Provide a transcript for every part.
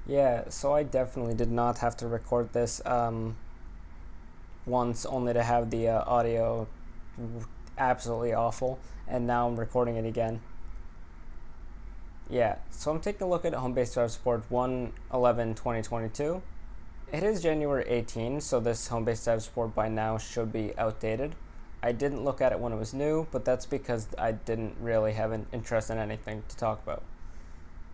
Yeah, so I definitely did not have to record this once only to have the audio absolutely awful, and now I'm recording it again. Yeah, so I'm taking a look at Homebase Drive Support 1.11.2022. It is January 18, so this Homebase Drive Support by now should be outdated. I didn't look at it when it was new, but that's because I didn't really have an interest in anything to talk about.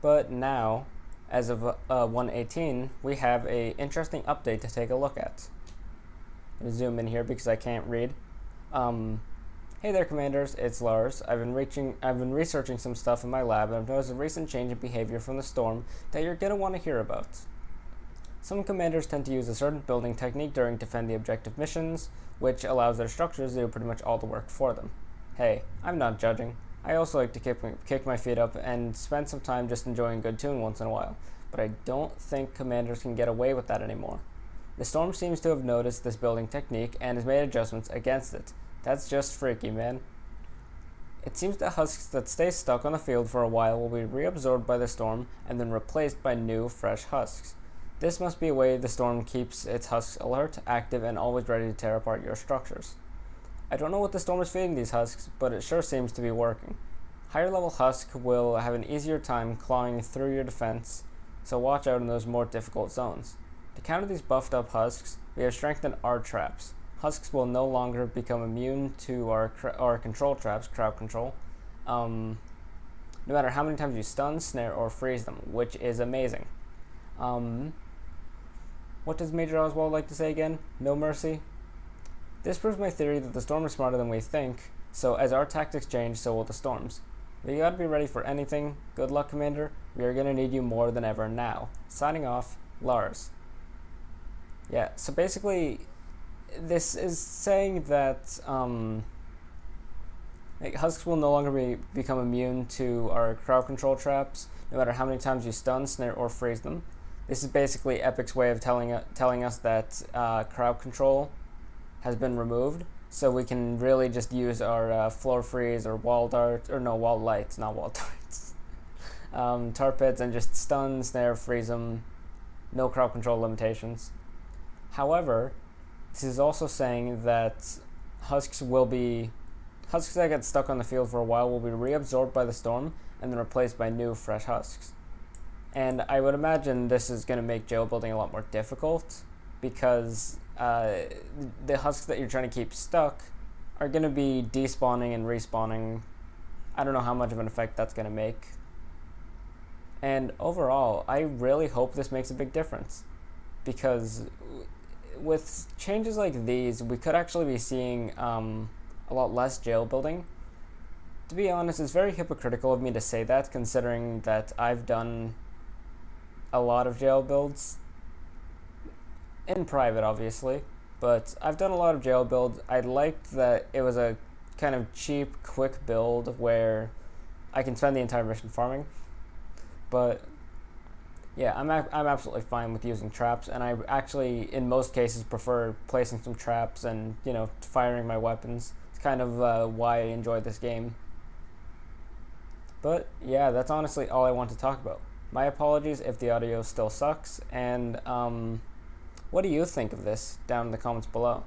But now, as of 1.18, we have a interesting update to take a look at. I'm gonna zoom in here because I can't read. Hey there, commanders. It's Lars. I've been researching some stuff in my lab, and I've noticed a recent change in behavior from the storm that you're gonna want to hear about. Some commanders tend to use a certain building technique during defend the objective missions, which allows their structures to do pretty much all the work for them. Hey, I'm not judging. I also like to kick my feet up and spend some time just enjoying a good tune once in a while, but I don't think commanders can get away with that anymore. The storm seems to have noticed this building technique and has made adjustments against it. That's just freaky, man. It seems that husks that stay stuck on the field for a while will be reabsorbed by the storm and then replaced by new, fresh husks. This must be a way the storm keeps its husks alert, active, and always ready to tear apart your structures. I don't know what the storm is feeding these husks, but it sure seems to be working. Higher level husk will have an easier time clawing through your defense, so watch out in those more difficult zones. To counter these buffed up husks, we have strengthened our traps. Husks will no longer become immune to our control traps, crowd control, no matter how many times you stun, snare, or freeze them, which is amazing. What does Major Oswald like to say again? No mercy? This proves my theory that the storm is smarter than we think, so as our tactics change, so will the storms. But you gotta be ready for anything. Good luck, Commander. We are gonna need you more than ever now. Signing off, Lars. Yeah, so basically, this is saying that husks will no longer become immune to our crowd control traps, no matter how many times you stun, snare, or freeze them. This is basically Epic's way of telling us that crowd control has been removed, so we can really just use our floor freeze or wall darts, or no, wall lights, not wall darts, tar pits, and just stun, snare, freeze them, no crowd control limitations. However, this is also saying that husks that get stuck on the field for a while will be reabsorbed by the storm and then replaced by new, fresh husks. And I would imagine this is going to make jail building a lot more difficult because the husks that you're trying to keep stuck are going to be despawning and respawning. I don't know how much of an effect that's going to make. And overall, I really hope this makes a big difference because with changes like these, we could actually be seeing a lot less jail building. To be honest, it's very hypocritical of me to say that, considering that I've done a lot of jail builds in private, obviously, but I've done a lot of jail builds. I liked that it was a kind of cheap, quick build where I can spend the entire mission farming. But yeah, I'm absolutely fine with using traps, and I actually, in most cases, prefer placing some traps and, firing my weapons. It's kind of why I enjoy this game. But yeah, that's honestly all I want to talk about. My apologies if the audio still sucks, and what do you think of this down in the comments below?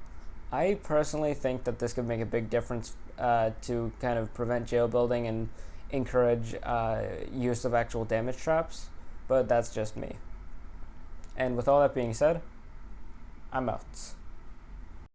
I personally think that this could make a big difference to kind of prevent jail building and encourage use of actual damage traps, but that's just me. And with all that being said, I'm out.